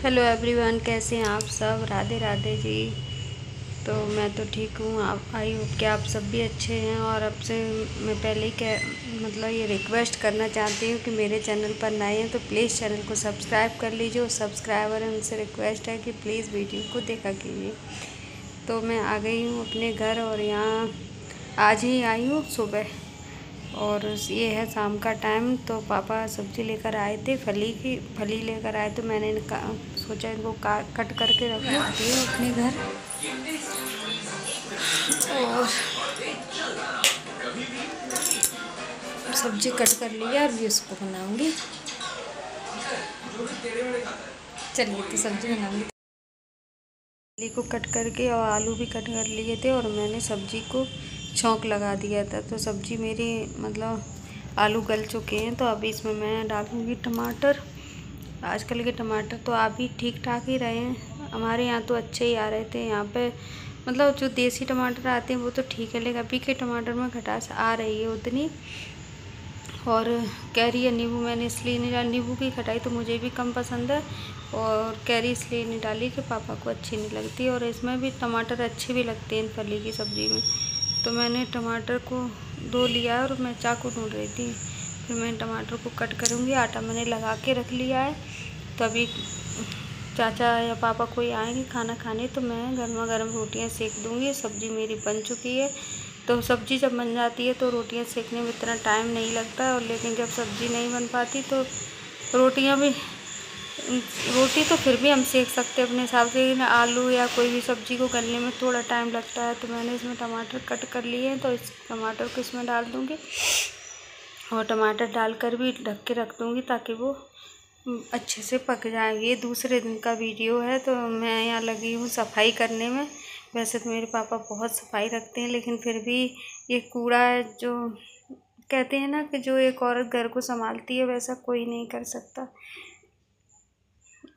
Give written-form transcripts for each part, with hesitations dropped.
Hello everyone, कैसे हैं आप सब। राधे राधे जी। तो मैं तो ठीक हूँ। आप आई होप कि आप सब भी अच्छे हैं। और अब से मैं पहले ही मतलब ये रिक्वेस्ट करना चाहती हूँ कि मेरे चैनल पर नए हैं तो प्लीज़ चैनल को सब्सक्राइब कर लीजिए। और सब्सक्राइबर हैं उनसे रिक्वेस्ट है कि प्लीज़ वीडियो को देखा कीजिए। तो मैं आ गई हूँ अपने घर और यहाँ आज ही आई हूँ सुबह। और ये है शाम का टाइम। तो पापा सब्ज़ी लेकर आए थे, फली लेकर आए। तो मैंने सोचा इनको कट करके रख दी अपने घर। और सब्ज़ी कट कर लिया और भी उसको बनाऊंगी। चलिए तो सब्ज़ी बनाऊंगी। फली को कट करके और आलू भी कट कर लिए थे और मैंने सब्ज़ी को छौंक लगा दिया था। तो सब्ज़ी मेरी मतलब आलू गल चुके हैं। तो अभी इसमें मैं डालूँगी टमाटर। आजकल के टमाटर तो आप भी ठीक ठाक ही रहे हैं, हमारे यहाँ तो अच्छे ही आ रहे थे। यहाँ पे मतलब जो देसी टमाटर आते हैं वो तो ठीक है, लेकिन अभी के टमाटर में खटास आ रही है उतनी। और कैरी या नींबू मैंने इसलिए नहीं डाली, नींबू की खटाई तो मुझे भी कम पसंद है। और कैरी इसलिए नहीं डाली कि पापा को अच्छी नहीं लगती। और इसमें भी टमाटर अच्छे भी लगते हैं इन फली की सब्ज़ी में। तो मैंने टमाटर को धो लिया और मैं चाकू ढूंढ रही थी। फिर मैं टमाटर को कट करूँगी। आटा मैंने लगा के रख लिया है। तो अभी चाचा या पापा कोई आएंगे खाना खाने तो मैं गर्मा गर्म रोटियां सेक दूँगी। सब्ज़ी मेरी बन चुकी है। तो सब्ज़ी जब बन जाती है तो रोटियां सेकने में इतना टाइम नहीं लगता है। और लेकिन जब सब्ज़ी नहीं बन पाती तो रोटी तो फिर भी हम सेक सकते हैं अपने हिसाब से, लेकिन आलू या कोई भी सब्ज़ी को गलने में थोड़ा टाइम लगता है। तो मैंने इसमें टमाटर कट कर लिए हैं तो इस टमाटर को इसमें डाल दूँगी। और टमाटर डालकर भी ढक के रख दूँगी ताकि वो अच्छे से पक जाएंगे। ये दूसरे दिन का वीडियो है। तो मैं यहाँ लगी हूँ सफाई करने में। वैसे तो मेरे पापा बहुत सफाई रखते हैं, लेकिन फिर भी ये कूड़ा जो कहते हैं ना कि जो एक औरत घर को संभालती है वैसा कोई नहीं कर सकता।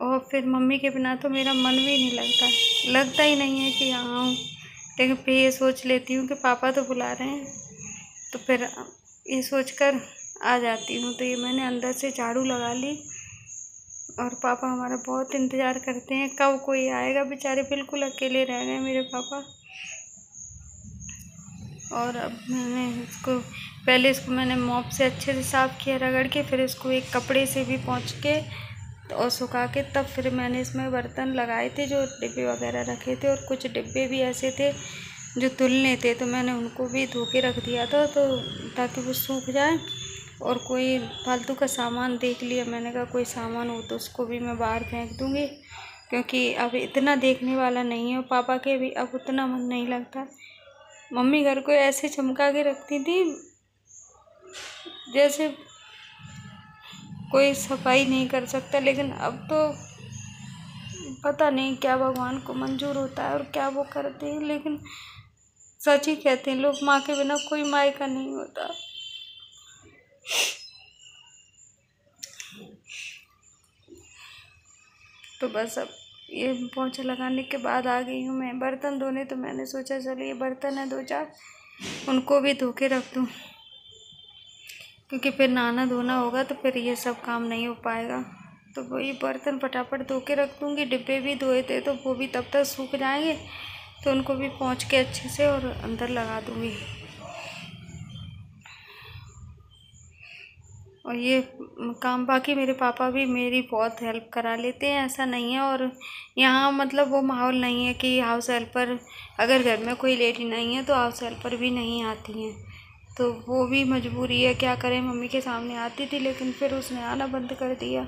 और फिर मम्मी के बिना तो मेरा मन भी नहीं लगता ही नहीं है कि यहाँ आऊँ। लेकिन फिर ये सोच लेती हूँ कि पापा तो बुला रहे हैं, तो फिर ये सोचकर आ जाती हूँ। तो ये मैंने अंदर से झाड़ू लगा ली। और पापा हमारा बहुत इंतज़ार करते हैं कब कोई आएगा। बेचारे बिल्कुल अकेले रह गए मेरे पापा। और अब इसको मैंने मॉप से अच्छे से साफ़ किया रगड़ के। फिर इसको एक कपड़े से भी पोंछ के और सुखा के तब फिर मैंने इसमें बर्तन लगाए थे जो डिब्बे वगैरह रखे थे। और कुछ डिब्बे भी ऐसे थे जो धुलने थे तो मैंने उनको भी धो के रख दिया था तो ताकि वो सूख जाए। और कोई फालतू का सामान देख लिया, मैंने कहा कोई सामान हो तो उसको भी मैं बाहर फेंक दूँगी, क्योंकि अब इतना देखने वाला नहीं है। पापा के भी अब उतना मन नहीं लगता। मम्मी घर को ऐसे चमका के रखती थी जैसे कोई सफाई नहीं कर सकता। लेकिन अब तो पता नहीं क्या भगवान को मंजूर होता है और क्या वो करते हैं। लेकिन सच ही कहते हैं लोग, माँ के बिना कोई मायका नहीं होता। तो बस अब ये पोंछा लगाने के बाद आ गई हूँ मैं बर्तन धोने। तो मैंने सोचा चलिए बर्तन है 2-4 उनको भी धो के रख दूँ, क्योंकि फिर नहाना धोना होगा तो फिर ये सब काम नहीं हो पाएगा। तो वही बर्तन फटाफट धो के रख दूँगी। डिब्बे भी धोए थे तो वो भी तब तक सूख जाएंगे तो उनको भी पोंछ के अच्छे से और अंदर लगा दूँगी। और ये काम बाकी मेरे पापा भी मेरी बहुत हेल्प करा लेते हैं, ऐसा नहीं है। और यहाँ मतलब वो माहौल नहीं है कि हाउस हेल्पर, अगर घर में कोई लेडी नहीं है तो हाउस हेल्पर भी नहीं आती हैं। तो वो भी मजबूरी है, क्या करें। मम्मी के सामने आती थी लेकिन फिर उसने आना बंद कर दिया।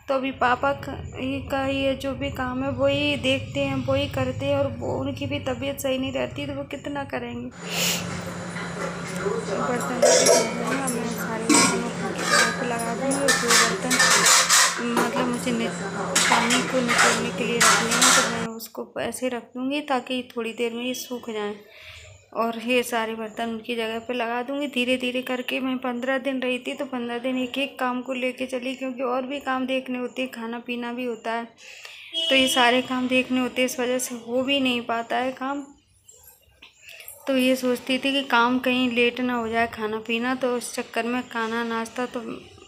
तो अभी पापा का ये जो भी काम है वही देखते हैं, वही करते हैं। और वो उनकी भी तबीयत सही नहीं रहती तो वो कितना करेंगे। बर्तन मैं सारे बर्तनों को लगा दूँगी। और जो बर्तन मतलब मुझे पानी को निचोड़ने के लिए रखने हैं तो मैं उसको ऐसे रख दूँगी ताकि थोड़ी देर में ये सूख जाएं। और ये सारे बर्तन उनकी जगह पे लगा दूँगी। धीरे धीरे करके मैं 15 दिन रही थी तो 15 दिन एक एक काम को लेके चली, क्योंकि और भी काम देखने होते हैं, खाना पीना भी होता है। तो ये सारे काम देखने होते हैं, इस वजह से हो भी नहीं पाता है काम। तो ये सोचती थी कि काम कहीं लेट ना हो जाए खाना पीना, तो इस चक्कर में खाना नाश्ता तो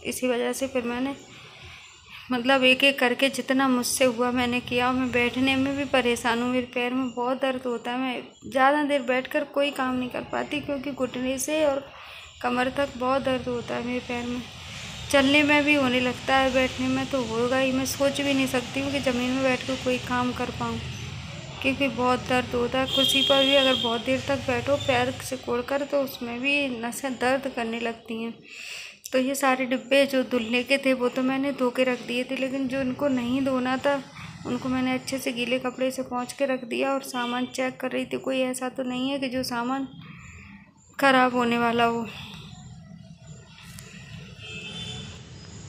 इसी वजह से फिर मैंने मतलब एक एक करके जितना मुझसे हुआ मैंने किया। मैं बैठने में भी परेशान हूँ, मेरे पैर में बहुत दर्द होता है। मैं ज़्यादा देर बैठकर कोई काम नहीं कर पाती क्योंकि घुटने से और कमर तक बहुत दर्द होता है मेरे पैर में। चलने में भी होने लगता है, बैठने में तो होगा ही। मैं सोच भी नहीं सकती हूँ कि ज़मीन में बैठकर कोई काम कर पाऊँ क्योंकि बहुत दर्द होता है। कुर्सी पर भी अगर बहुत देर तक बैठो पैर सिकोड़ कर तो उसमें भी नसें दर्द करने लगती हैं। तो ये सारे डिब्बे जो धुलने के थे वो तो मैंने धो के रख दिए थे, लेकिन जो इनको नहीं धोना था उनको मैंने अच्छे से गीले कपड़े से पोंछ के रख दिया। और सामान चेक कर रही थी, कोई ऐसा तो नहीं है कि जो सामान ख़राब होने वाला हो।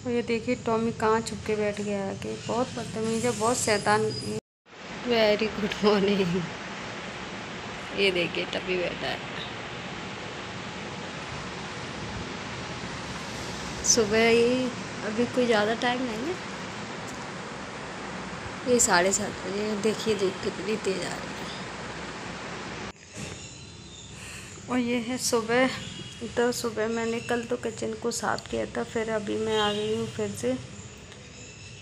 और ये देखिए टॉमी कहाँ छुप के बैठ गया आके, बहुत बदतमीज़ है, बहुत शैतान। Very good morning. ये देखिए टॉमी बैठा है। सुबह ही अभी कोई ज़्यादा टाइम नहीं है, ये 7:30 बजे। देखिए धूप कितनी तेज़ आ रही है। और ये है सुबह। तो सुबह मैंने कल तो किचन को साफ़ किया था, फिर अभी मैं आ गई हूँ फिर से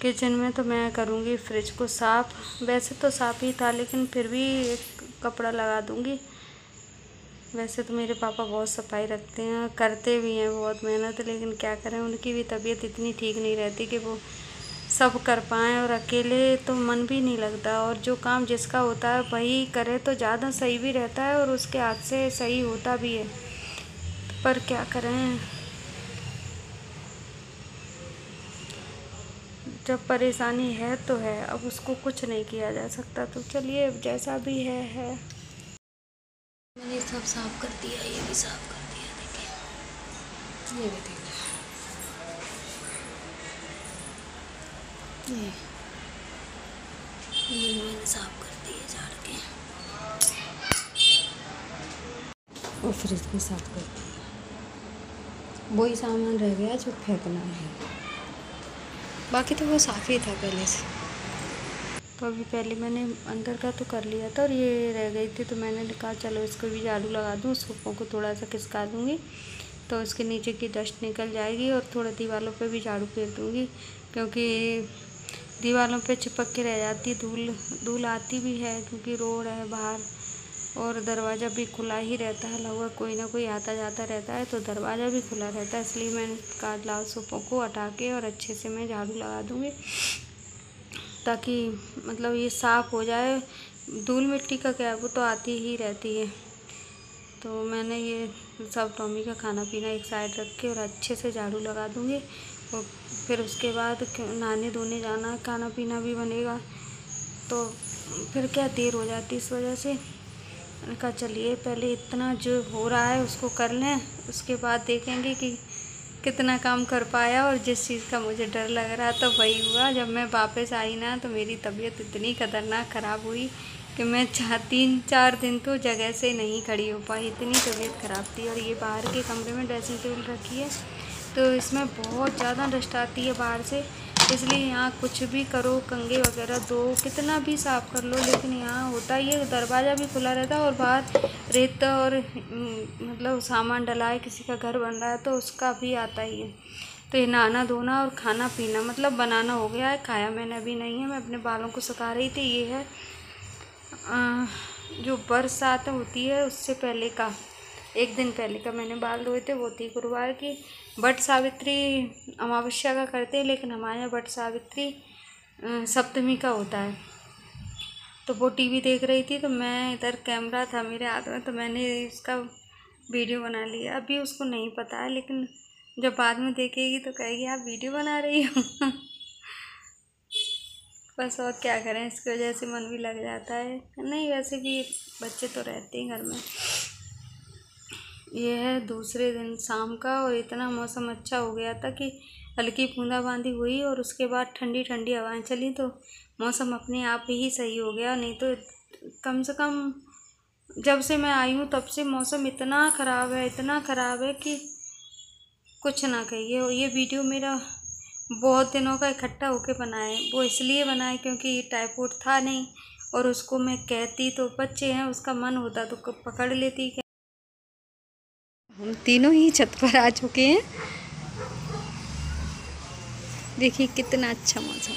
किचन में। तो मैं करूँगी फ्रिज को साफ़। वैसे तो साफ़ ही था लेकिन फिर भी एक कपड़ा लगा दूँगी। वैसे तो मेरे पापा बहुत सफाई रखते हैं, करते भी हैं बहुत मेहनत, लेकिन क्या करें उनकी भी तबीयत इतनी ठीक नहीं रहती कि वो सब कर पाएँ। और अकेले तो मन भी नहीं लगता, और जो काम जिसका होता है वही करे तो ज़्यादा सही भी रहता है और उसके हाथ से सही होता भी है। पर क्या करें, जब परेशानी है तो है, अब उसको कुछ नहीं किया जा सकता। तो चलिए अब जैसा भी है। मैंने सब साफ कर दिया, ये भी साफ कर दिया। देखिए ये भी देखिए, ये मैंने साफ कर दिए झाड़ के। और फ्रिज भी साफ कर दिया। वही सामान रह गया जो फेंकना है, बाकी तो वो साफ ही था पहले से। तो अभी पहले मैंने अंदर का तो कर लिया था और ये रह गई थी, तो मैंने कहा चलो इसको भी झाड़ू लगा दूँ, सोफ़ों को थोड़ा सा खिसका दूँगी तो इसके नीचे की डस्ट निकल जाएगी। और थोड़ा दीवारों पे भी झाड़ू फेर दूँगी क्योंकि दीवारों पे चिपक के रह जाती, धूल आती भी है क्योंकि रोड है बाहर और दरवाज़ा भी खुला ही रहता है। लगभग कोई ना कोई आता जाता रहता है तो दरवाज़ा भी खुला रहता है, इसलिए मैंने कहा लाओ सोफ़ों को हटा के और अच्छे से मैं झाड़ू लगा दूँगी ताकि मतलब ये साफ़ हो जाए। धूल मिट्टी का क्या है, वो तो आती ही रहती है। तो मैंने ये सब टॉमी का खाना पीना एक साइड रख के और अच्छे से झाड़ू लगा दूँगी। और फिर उसके बाद नहाने धोने जाना, खाना पीना भी बनेगा, तो फिर क्या देर हो जाती इस वजह से। मैंने कहा चलिए पहले इतना जो हो रहा है उसको कर लें, उसके बाद देखेंगे कि कितना काम कर पाया। और जिस चीज़ का मुझे डर लग रहा था वही हुआ। जब मैं वापस आई ना तो मेरी तबीयत इतनी खतरनाक ख़राब हुई कि मैं 3-4 दिन तो जगह से नहीं खड़ी हो पाई, इतनी तबीयत ख़राब थी। और ये बाहर के कमरे में ड्रेसिंग टेबल रखी है तो इसमें बहुत ज़्यादा डस्ट आती है बाहर से, इसलिए यहाँ कुछ भी करो, कंघे वगैरह दो, कितना भी साफ़ कर लो, लेकिन यहाँ होता ही है दरवाज़ा भी खुला रहता है और बाहर रेता और मतलब सामान डला है, किसी का घर बन रहा है तो उसका भी आता ही है। तो ये नहाना धोना और खाना पीना मतलब बनाना हो गया है, खाया मैंने अभी नहीं है। मैं अपने बालों को सुखा रही थी। ये है जो बरसात होती है उससे पहले का, एक दिन पहले का मैंने बाल धोए थे, वो थी गुरुवार की। वट सावित्री अमावस्या का करते हैं, लेकिन हमारे यहाँ वट सावित्री सप्तमी का होता है। तो वो टीवी देख रही थी तो मैं इधर कैमरा था मेरे हाथ में तो मैंने इसका वीडियो बना लिया। अभी उसको नहीं पता है, लेकिन जब बाद में देखेगी तो कहेगी आप वीडियो बना रही हो। बस और क्या करें, इसकी वजह से मन भी लग जाता है। नहीं वैसे भी बच्चे तो रहते हैं घर में। ये है दूसरे दिन शाम का और इतना मौसम अच्छा हो गया था कि हल्की बूंदाबांदी हुई और उसके बाद ठंडी ठंडी हवाएं चली तो मौसम अपने आप ही सही हो गया। नहीं तो कम से कम जब से मैं आई हूँ तब से मौसम इतना ख़राब है कि कुछ ना कहिए। और ये वीडियो मेरा बहुत दिनों का इकट्ठा होके बनाए, वो इसलिए बनाए क्योंकि टाइफाइड था नहीं और उसको मैं कहती तो बच्चे हैं उसका मन होता तो पकड़ लेती। हम तीनों ही छत पर आ चुके हैं। देखिए कितना अच्छा मौसम,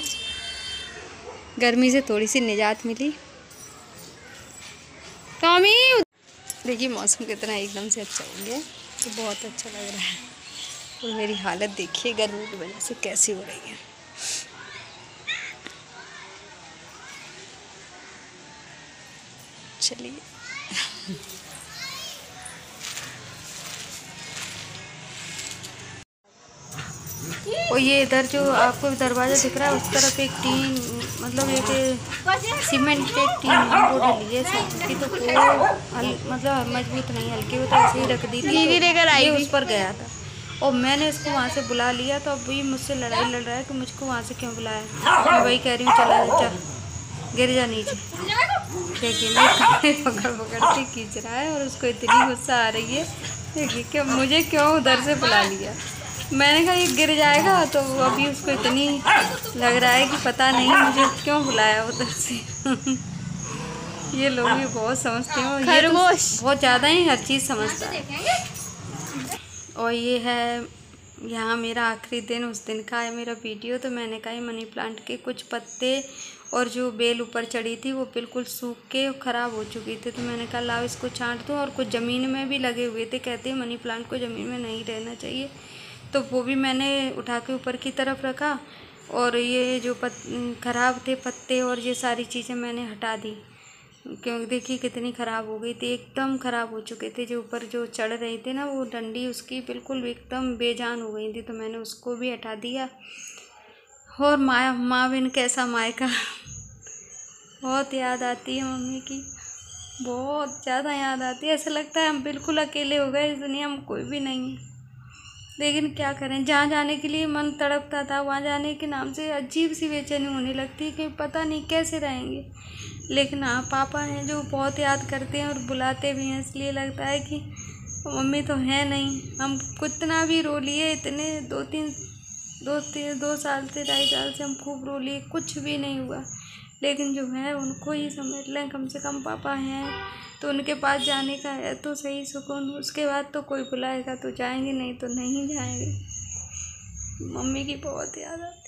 गर्मी से थोड़ी सी निजात मिली। टॉमी देखिए मौसम कितना एकदम से अच्छा हो गया, तो बहुत अच्छा लग रहा है। और मेरी हालत देखिए गर्मी की वजह से कैसी हो रही है। चलिए और ये इधर जो आपको दरवाज़ा दिख रहा है उस तरफ एक टीन, मतलब एक सीमेंट की एक टीन वो डली है की, तो वो मतलब मजबूत नहीं, हल्की वो तो ऐसे ही रख दी थी, ये उस पर गया था और मैंने इसको वहाँ से बुला लिया। तो अब ये मुझसे लड़ाई लड़ रहा है कि मुझको वहाँ से क्यों बुलाया। मैं वही कह रही हूँ चला जा, गिर जा नीचे। देखिए मैं पकड़ के खींच रहा है और उसको इतनी गुस्सा आ रही है, देखिए कि मुझे क्यों उधर से बुला लिया। मैंने कहा ये गिर जाएगा, तो अभी उसको इतनी लग रहा है कि पता नहीं मुझे क्यों बुलाया उधर से। ये लोग भी बहुत समझते हैं, ये तो बहुत ज़्यादा ही हर चीज़ समझता है। और ये है यहाँ मेरा आखिरी दिन, उस दिन का है मेरा वीडियो। तो मैंने कहा मनी प्लांट के कुछ पत्ते और जो बेल ऊपर चढ़ी थी वो बिल्कुल सूख के ख़राब हो चुकी थी, तो मैंने कहा लाओ इसको छांट दूँ। और कुछ ज़मीन में भी लगे हुए थे, कहते हैं मनी प्लांट को ज़मीन में नहीं रहना चाहिए, तो वो भी मैंने उठा के ऊपर की तरफ रखा। और ये जो ख़राब थे पत्ते और ये सारी चीज़ें मैंने हटा दी, क्योंकि देखिए कितनी ख़राब हो गई थी, एकदम ख़राब हो चुके थे। जो ऊपर जो चढ़ रही थी ना वो डंडी उसकी बिल्कुल एकदम बेजान हो गई थी, तो मैंने उसको भी हटा दिया। और माँ बिन कैसा मायका, बहुत याद आती है मम्मी की, बहुत ज़्यादा याद आती है। ऐसा लगता है हम बिल्कुल अकेले हो गए, इस दुनिया में कोई भी नहीं है। लेकिन क्या करें, जहाँ जाने के लिए मन तड़पता था वहाँ जाने के नाम से अजीब सी बेचैनी होने लगती कि पता नहीं कैसे रहेंगे। लेकिन हाँ पापा हैं जो बहुत याद करते हैं और बुलाते भी हैं, इसलिए लगता है कि मम्मी तो है नहीं। हम कितना भी रो लिए, इतने 2 साल से 2.5 साल से हम खूब रो लिए, कुछ भी नहीं हुआ। लेकिन जो है उनको ही समझ लें, कम से कम पापा हैं तो उनके पास जाने का है तो सही सुकून। उसके बाद तो कोई बुलाएगा तो जाएंगे, नहीं तो नहीं जाएंगे। मम्मी की बहुत याद आती है।